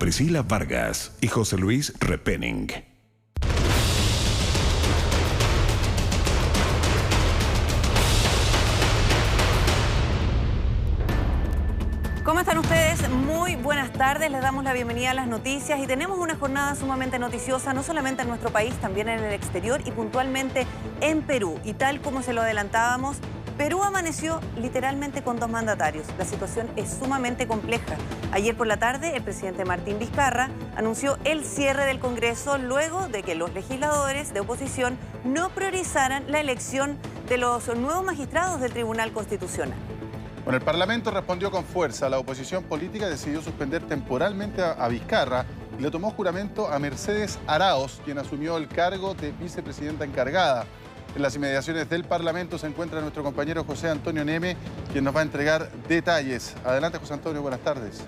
Priscila Vargas y José Luis Repenning. ¿Cómo están ustedes? Muy buenas tardes, les damos la bienvenida a las noticias y tenemos una jornada sumamente noticiosa, no solamente en nuestro país, también en el exterior y puntualmente en Perú. Y tal como se lo adelantábamos, Perú amaneció literalmente con dos mandatarios. La situación es sumamente compleja. Ayer por la tarde, el presidente Martín Vizcarra anunció el cierre del Congreso luego de que los legisladores de oposición no priorizaran la elección de los nuevos magistrados del Tribunal Constitucional. Bueno, el Parlamento respondió con fuerza. La oposición política decidió suspender temporalmente a Vizcarra y le tomó juramento a Mercedes Araoz, quien asumió el cargo de vicepresidenta encargada. En las inmediaciones del Parlamento se encuentra nuestro compañero José Antonio Neme, quien nos va a entregar detalles. Adelante, José Antonio, buenas tardes.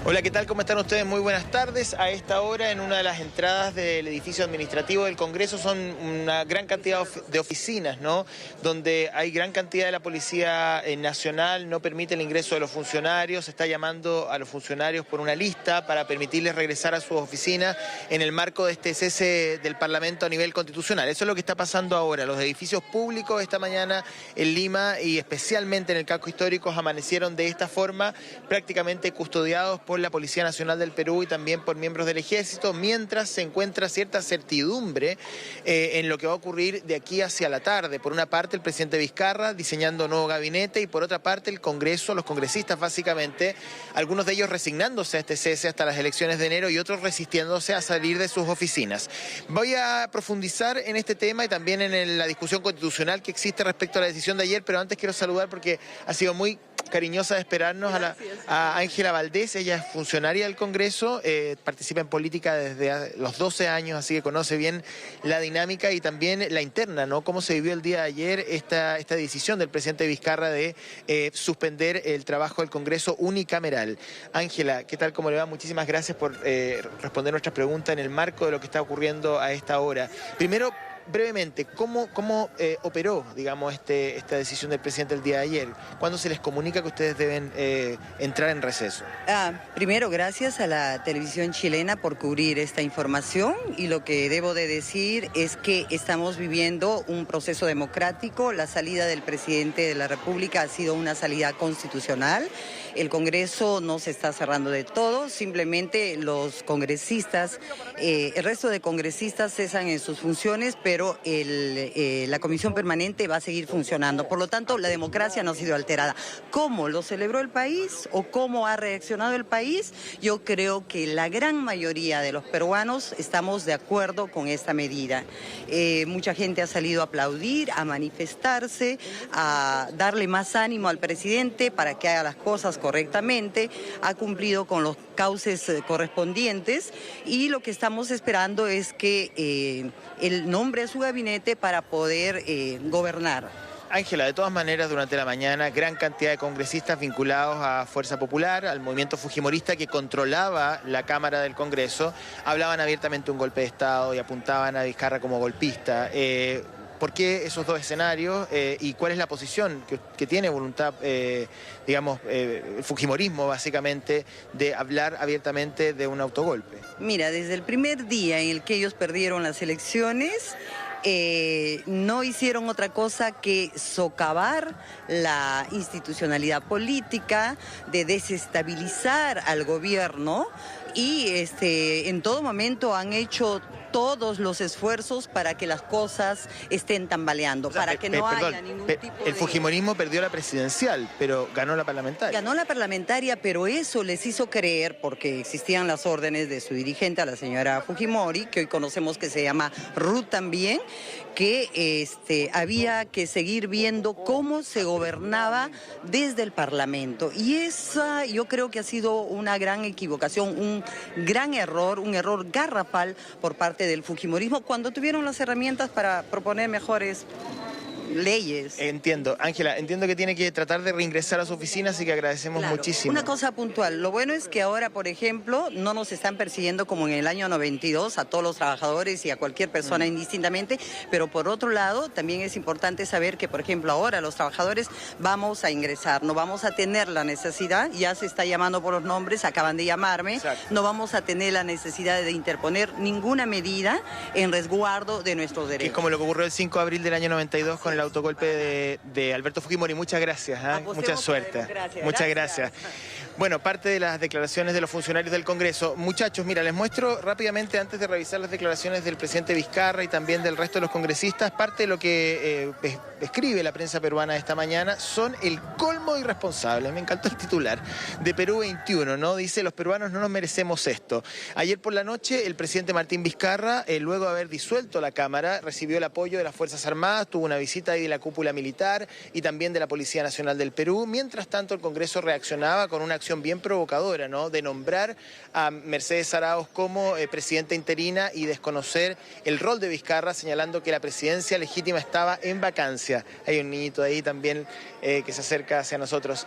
Hola, ¿qué tal? ¿Cómo están ustedes? Muy buenas tardes. A esta hora, en una de las entradas del edificio administrativo del Congreso, son una gran cantidad de oficinas, ¿no? Donde hay gran cantidad de la Policía Nacional, no permite el ingreso de los funcionarios, se está llamando a los funcionarios por una lista para permitirles regresar a sus oficinas en el marco de este cese del Parlamento a nivel constitucional. Eso es lo que está pasando ahora. Los edificios públicos esta mañana en Lima y especialmente en el casco histórico amanecieron de esta forma, prácticamente custodiados por la Policía Nacional del Perú y también por miembros del Ejército, mientras se encuentra cierta certidumbre en lo que va a ocurrir de aquí hacia la tarde. Por una parte, el presidente Vizcarra diseñando nuevo gabinete y por otra parte, el Congreso, los congresistas básicamente, algunos de ellos resignándose a este cese hasta las elecciones de enero y otros resistiéndose a salir de sus oficinas. Voy a profundizar en este tema y también en la discusión constitucional que existe respecto a la decisión de ayer, pero antes quiero saludar porque ha sido muy cariñosa de esperarnos a Ángela Valdés. Ella es funcionaria del Congreso, participa en política desde los 12 años, así que conoce bien la dinámica y también la interna, ¿no? Cómo se vivió el día de ayer esta decisión del presidente Vizcarra de suspender el trabajo del Congreso unicameral. Ángela, ¿qué tal? ¿Cómo le va? Muchísimas gracias por responder nuestras preguntas en el marco de lo que está ocurriendo a esta hora. Primero, brevemente, ¿cómo operó, digamos, esta decisión del presidente el día de ayer? ¿Cuándo se les comunica que ustedes deben entrar en receso? Primero, gracias a la televisión chilena por cubrir esta información y lo que debo de decir es que estamos viviendo un proceso democrático. La salida del presidente de la República ha sido una salida constitucional. El Congreso no se está cerrando de todo, simplemente los congresistas, el resto de congresistas cesan en sus funciones, pero la comisión permanente va a seguir funcionando. Por lo tanto, la democracia no ha sido alterada. ¿Cómo lo celebró el país o cómo ha reaccionado el país? Yo creo que la gran mayoría de los peruanos estamos de acuerdo con esta medida. Mucha gente ha salido a aplaudir, a manifestarse, a darle más ánimo al presidente para que haga las cosas correctamente, ha cumplido con los cauces correspondientes y lo que estamos esperando es que él nombre a su gabinete para poder gobernar. Ángela, de todas maneras, durante la mañana, gran cantidad de congresistas vinculados a Fuerza Popular, al movimiento fujimorista que controlaba la Cámara del Congreso, hablaban abiertamente de un golpe de Estado y apuntaban a Vizcarra como golpista. ¿Por qué esos dos escenarios y cuál es la posición que tiene voluntad, digamos, el fujimorismo básicamente, de hablar abiertamente de un autogolpe? Mira, desde el primer día en el que ellos perdieron las elecciones, no hicieron otra cosa que socavar la institucionalidad política, de desestabilizar al gobierno y en todo momento han hecho todos los esfuerzos para que las cosas estén tambaleando, para que no haya ningún tipo de... El fujimorismo perdió la presidencial, pero ganó la parlamentaria. Ganó la parlamentaria, pero eso les hizo creer, porque existían las órdenes de su dirigente, a la señora Fujimori, que hoy conocemos que se llama Ruth también, que había que seguir viendo cómo se gobernaba desde el Parlamento. Y esa yo creo que ha sido una gran equivocación, un gran error, un error garrafal por parte del fujimorismo cuando tuvieron las herramientas para proponer mejores leyes. Entiendo. Ángela, entiendo que tiene que tratar de reingresar a su oficina, así que agradecemos Claro. muchísimo. Una cosa puntual, lo bueno es que ahora, por ejemplo, no nos están persiguiendo como en el año 92 a todos los trabajadores y a cualquier persona indistintamente, pero por otro lado, también es importante saber que, por ejemplo, ahora los trabajadores vamos a ingresar, no vamos a tener la necesidad, ya se está llamando por los nombres, acaban de llamarme, Exacto. no vamos a tener la necesidad de interponer ninguna medida en resguardo de nuestros Que es derechos. como lo que ocurrió el 5 de abril del año 92 con el autogolpe de Alberto Fujimori. Muchas gracias, ¿eh? Apostemos Mucha por la suerte. democracia. Muchas gracias. Bueno, parte de las declaraciones de los funcionarios del Congreso. Muchachos, mira, les muestro rápidamente, antes de revisar las declaraciones del presidente Vizcarra y también del resto de los congresistas, parte de lo que escribe la prensa peruana esta mañana son el colmo de irresponsables. Me encantó el titular de Perú 21, ¿no? Dice, los peruanos no nos merecemos esto. Ayer por la noche, el presidente Martín Vizcarra, luego de haber disuelto la Cámara, recibió el apoyo de las Fuerzas Armadas, tuvo una visita ahí de la cúpula militar y también de la Policía Nacional del Perú. Mientras tanto, el Congreso reaccionaba con una acción bien provocadora, ¿no? De nombrar a Mercedes Arauz como presidenta interina y desconocer el rol de Vizcarra, señalando que la presidencia legítima estaba en vacancia. Hay un niñito ahí también que se acerca hacia nosotros.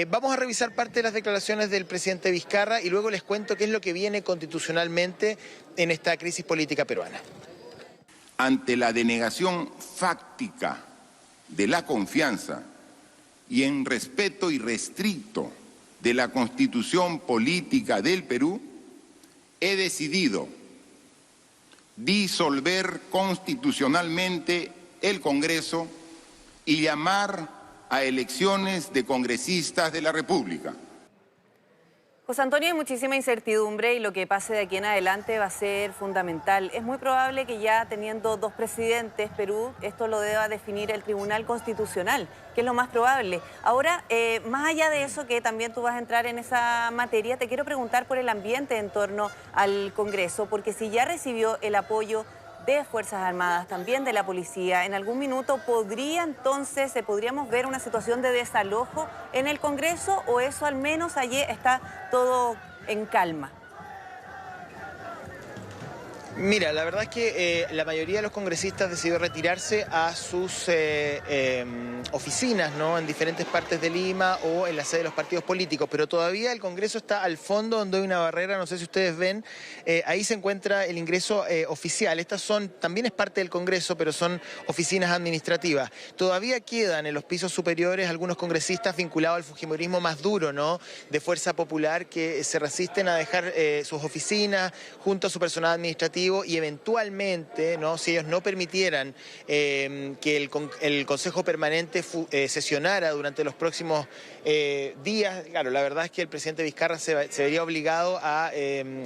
Vamos a revisar parte de las declaraciones del presidente Vizcarra y luego les cuento qué es lo que viene constitucionalmente en esta crisis política peruana. Ante la denegación fáctica de la confianza y en respeto irrestricto de la Constitución Política del Perú, he decidido disolver constitucionalmente el Congreso y llamar a elecciones de congresistas de la República. José Antonio, hay muchísima incertidumbre y lo que pase de aquí en adelante va a ser fundamental. Es muy probable que ya teniendo dos presidentes, Perú, esto lo deba definir el Tribunal Constitucional, que es lo más probable. Ahora, más allá de eso, que también tú vas a entrar en esa materia, te quiero preguntar por el ambiente en torno al Congreso, porque si ya recibió el apoyo de Fuerzas Armadas, también de la policía, en algún minuto podríamos ver una situación de desalojo en el Congreso, o eso al menos allí está todo en calma. Mira, la verdad es que la mayoría de los congresistas decidió retirarse a sus oficinas, ¿no? En diferentes partes de Lima o en la sede de los partidos políticos, pero todavía el Congreso está al fondo, donde hay una barrera, no sé si ustedes ven, ahí se encuentra el ingreso oficial. Estas también es parte del Congreso, pero son oficinas administrativas. Todavía quedan en los pisos superiores algunos congresistas vinculados al fujimorismo más duro, ¿no? De Fuerza Popular, que se resisten a dejar sus oficinas junto a su personal administrativo, y eventualmente, ¿no? Si ellos no permitieran que el Consejo Permanente sesionara durante los próximos días, claro, la verdad es que el presidente Vizcarra se vería obligado a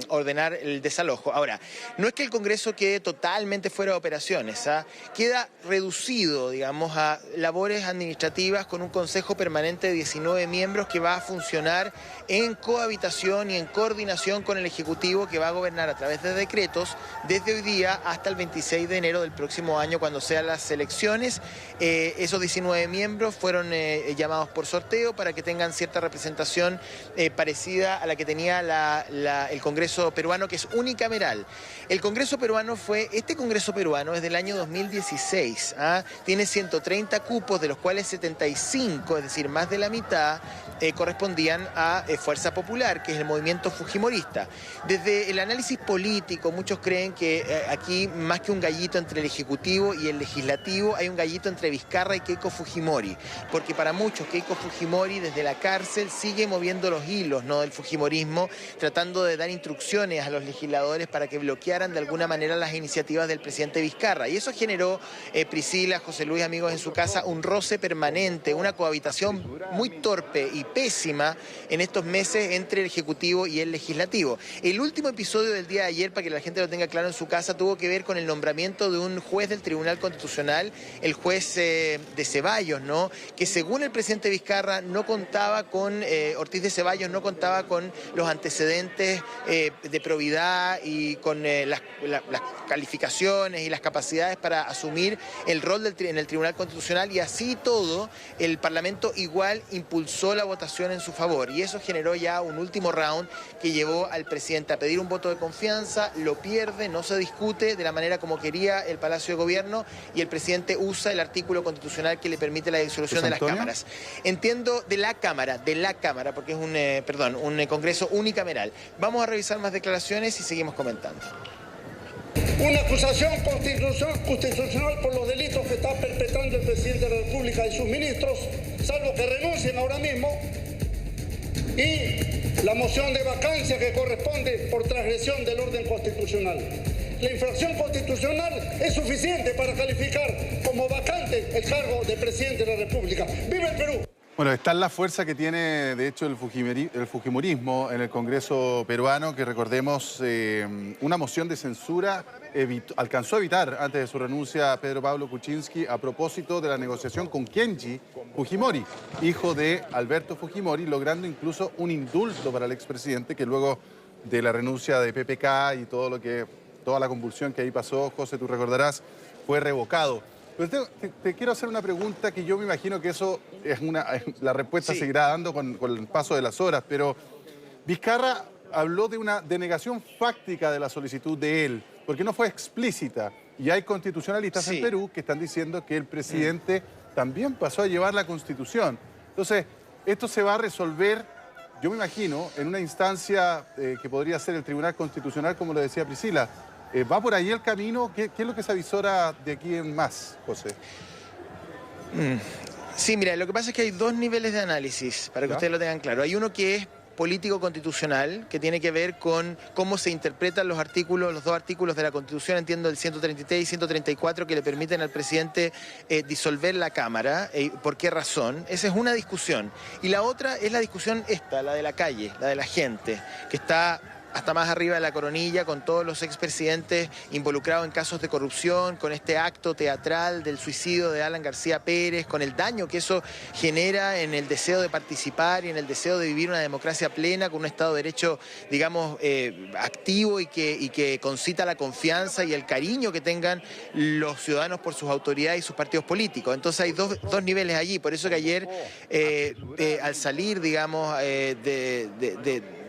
ordenar el desalojo. Ahora, no es que el Congreso quede totalmente fuera de operaciones, ¿ah? Queda reducido, digamos, a labores administrativas con un Consejo Permanente de 19 miembros que va a funcionar en cohabitación y en coordinación con el Ejecutivo, que va a gobernar a través de decretos desde hoy día hasta el 26 de enero del próximo año, cuando sean las elecciones. Esos 19 miembros fueron llamados por sorteo para que tengan cierta representación parecida a la que tenía el Congreso peruano, que es unicameral. El Congreso peruano este Congreso peruano es del año 2016, ¿ah? Tiene 130 cupos, de los cuales 75, es decir, más de la mitad, correspondían a Fuerza Popular, que es el movimiento fujimorista. Desde el análisis político, muchos creen que aquí, más que un gallito entre el Ejecutivo y el Legislativo, hay un gallito entre Vizcarra y Keiko Fujimori, porque para muchos Keiko Fujimori desde la cárcel sigue moviendo los hilos, ¿no? Del fujimorismo, tratando de dar instrucciones a los legisladores para que bloquearan de alguna manera las iniciativas del presidente Vizcarra. Y eso generó, Priscila, José Luis, amigos en su casa, un roce permanente, una cohabitación muy torpe y pésima en estos meses entre el Ejecutivo y el Legislativo. El último episodio del día de ayer, para que la gente lo tenga claro en su casa, tuvo que ver con el nombramiento de un juez del Tribunal Constitucional, el juez de Ceballos, ¿no? Que según el presidente Vizcarra no contaba con, Ortiz de Ceballos no contaba con los antecedentes de probidad y con las calificaciones y las capacidades para asumir el rol en el Tribunal Constitucional, y así todo el Parlamento igual impulsó la votación en su favor, y eso generó ya un último round que llevó al presidente a pedir un voto de confianza, lo pierde tarde, no se discute de la manera como quería el Palacio de Gobierno y el presidente usa el artículo constitucional que le permite la disolución de las cámaras. Entiendo de la Cámara, porque es un Congreso unicameral. Vamos a revisar más declaraciones y seguimos comentando. Una acusación constitucional por los delitos que está perpetrando el presidente de la República y sus ministros, salvo que renuncien ahora mismo, y la moción de vacancia que corresponde por transgresión del orden constitucional. La infracción constitucional es suficiente para calificar como vacante el cargo de presidente de la República. ¡Viva el Perú! Bueno, está la fuerza que tiene, de hecho, el fujimorismo en el Congreso peruano, que recordemos, una moción de censura alcanzó a evitar antes de su renuncia a Pedro Pablo Kuczynski a propósito de la negociación con Kenji Fujimori, hijo de Alberto Fujimori, logrando incluso un indulto para el expresidente que luego de la renuncia de PPK y toda la convulsión que ahí pasó, José, tú recordarás, fue revocado. Pero te quiero hacer una pregunta que yo me imagino que eso es la respuesta sí seguirá dando con el paso de las horas, pero Vizcarra habló de una denegación fáctica de la solicitud de él, porque no fue explícita. Y hay constitucionalistas en Perú que están diciendo que el presidente también pasó a llevar la Constitución. Entonces, esto se va a resolver, yo me imagino, en una instancia que podría ser el Tribunal Constitucional, como lo decía Priscila. ¿Va por ahí el camino? ¿Qué es lo que se avisora de aquí en más, José? Sí, mira, lo que pasa es que hay dos niveles de análisis, para que ustedes lo tengan claro. Hay uno que es político-constitucional, que tiene que ver con cómo se interpretan los dos artículos de la Constitución, entiendo el 133 y 134, que le permiten al presidente disolver la Cámara. ¿Por qué razón? Esa es una discusión. Y la otra es la discusión la de la calle, la de la gente, que está hasta más arriba de la coronilla, con todos los expresidentes involucrados en casos de corrupción, con este acto teatral del suicidio de Alan García Pérez, con el daño que eso genera en el deseo de participar y en el deseo de vivir una democracia plena, con un Estado de Derecho, digamos, activo y que concita la confianza y el cariño que tengan los ciudadanos por sus autoridades y sus partidos políticos. Entonces hay dos niveles allí, por eso que ayer, al salir, digamos,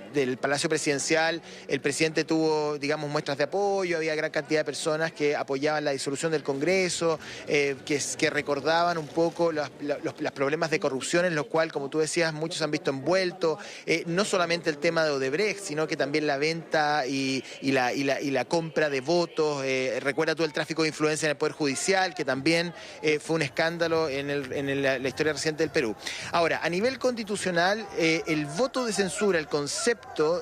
del Palacio Presidencial, el presidente tuvo, digamos, muestras de apoyo, había gran cantidad de personas que apoyaban la disolución del Congreso, que recordaban un poco los problemas de corrupción en los cuales, como tú decías, muchos han visto envueltos, no solamente el tema de Odebrecht, sino que también la venta y la compra de votos. Recuerda tú el tráfico de influencia en el Poder Judicial, que también fue un escándalo en la historia reciente del Perú. Ahora, a nivel constitucional, el voto de censura, el concepto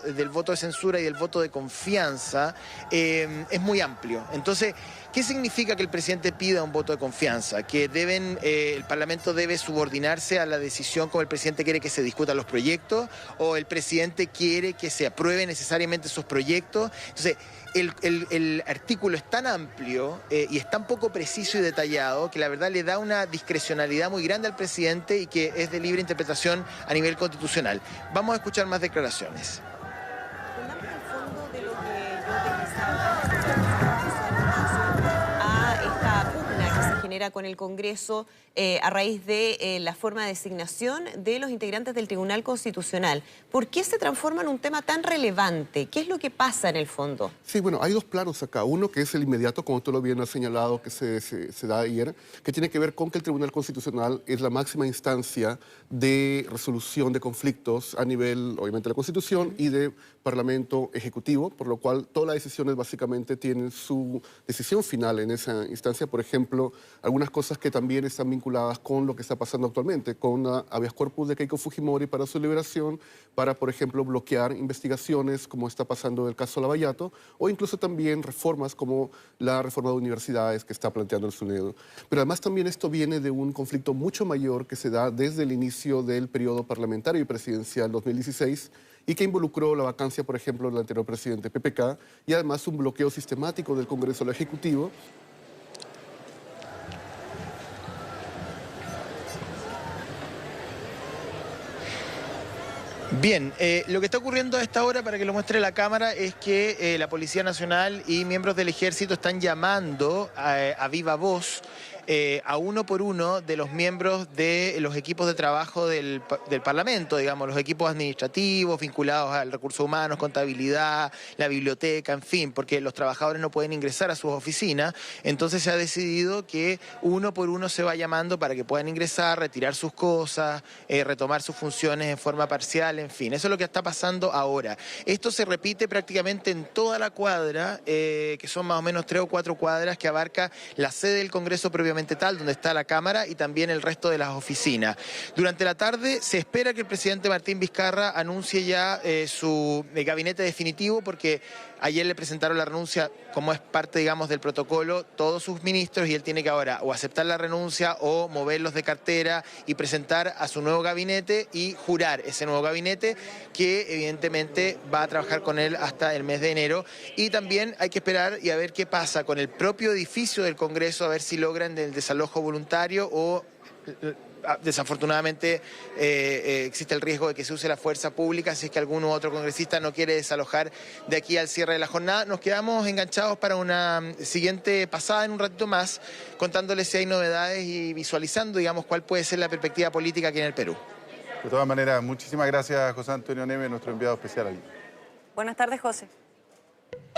del voto de censura y del voto de confianza es muy amplio. Entonces, ¿qué significa que el presidente pida un voto de confianza? Que el Parlamento debe subordinarse a la decisión como el presidente quiere que se discutan los proyectos, o el presidente quiere que se aprueben necesariamente esos proyectos. Entonces, el artículo es tan amplio y es tan poco preciso y detallado que la verdad le da una discrecionalidad muy grande al presidente y que es de libre interpretación a nivel constitucional. Vamos a escuchar más declaraciones. Con el Congreso a raíz de la forma de designación de los integrantes del Tribunal Constitucional. ¿Por qué se transforma en un tema tan relevante? ¿Qué es lo que pasa en el fondo? Sí, bueno, hay dos planos acá. Uno que es el inmediato, como tú lo bien has señalado, que se da ayer, que tiene que ver con que el Tribunal Constitucional es la máxima instancia de resolución de conflictos a nivel, obviamente, de la Constitución y de Parlamento Ejecutivo, por lo cual todas las decisiones básicamente tienen su decisión final en esa instancia. Por ejemplo, algunas cosas que también están vinculadas con lo que está pasando actualmente, con la habeas corpus de Keiko Fujimori para su liberación, para, por ejemplo, bloquear investigaciones como está pasando el caso Lavallato, o incluso también reformas como la reforma de universidades que está planteando el SUNEDO. Pero además también esto viene de un conflicto mucho mayor que se da desde el inicio del periodo parlamentario y presidencial 2016, y que involucró la vacancia, por ejemplo, del anterior presidente PPK, y además un bloqueo sistemático del Congreso al Ejecutivo. Bien, lo que está ocurriendo a esta hora, para que lo muestre la cámara, es que la Policía Nacional y miembros del Ejército están llamando a viva voz a uno por uno de los miembros de los equipos de trabajo del Parlamento, digamos, los equipos administrativos vinculados al recursos humanos, contabilidad, la biblioteca, en fin, porque los trabajadores no pueden ingresar a sus oficinas. Entonces se ha decidido que uno por uno se va llamando para que puedan ingresar, retirar sus cosas, retomar sus funciones en forma parcial, en fin. Eso es lo que está pasando ahora. Esto se repite prácticamente en toda la cuadra, que son más o menos 3 o 4 cuadras que abarca la sede del Congreso propiamente tal, donde está la Cámara, y también el resto de las oficinas. Durante la tarde se espera que el presidente Martín Vizcarra anuncie ya su gabinete definitivo, porque ayer le presentaron la renuncia, como es parte, digamos, del protocolo, todos sus ministros, y él tiene que ahora o aceptar la renuncia o moverlos de cartera y presentar a su nuevo gabinete y jurar ese nuevo gabinete, que evidentemente va a trabajar con él hasta el mes de enero. Y también hay que esperar y a ver qué pasa con el propio edificio del Congreso, a ver si logran el desalojo voluntario o... Desafortunadamente existe el riesgo de que se use la fuerza pública si es que algún otro congresista no quiere desalojar de aquí al cierre de la jornada. Nos quedamos enganchados para una siguiente pasada en un ratito más, contándoles si hay novedades y visualizando, digamos, cuál puede ser la perspectiva política aquí en el Perú. De todas maneras, muchísimas gracias, José Antonio Neme, nuestro enviado especial allí. Buenas tardes, José.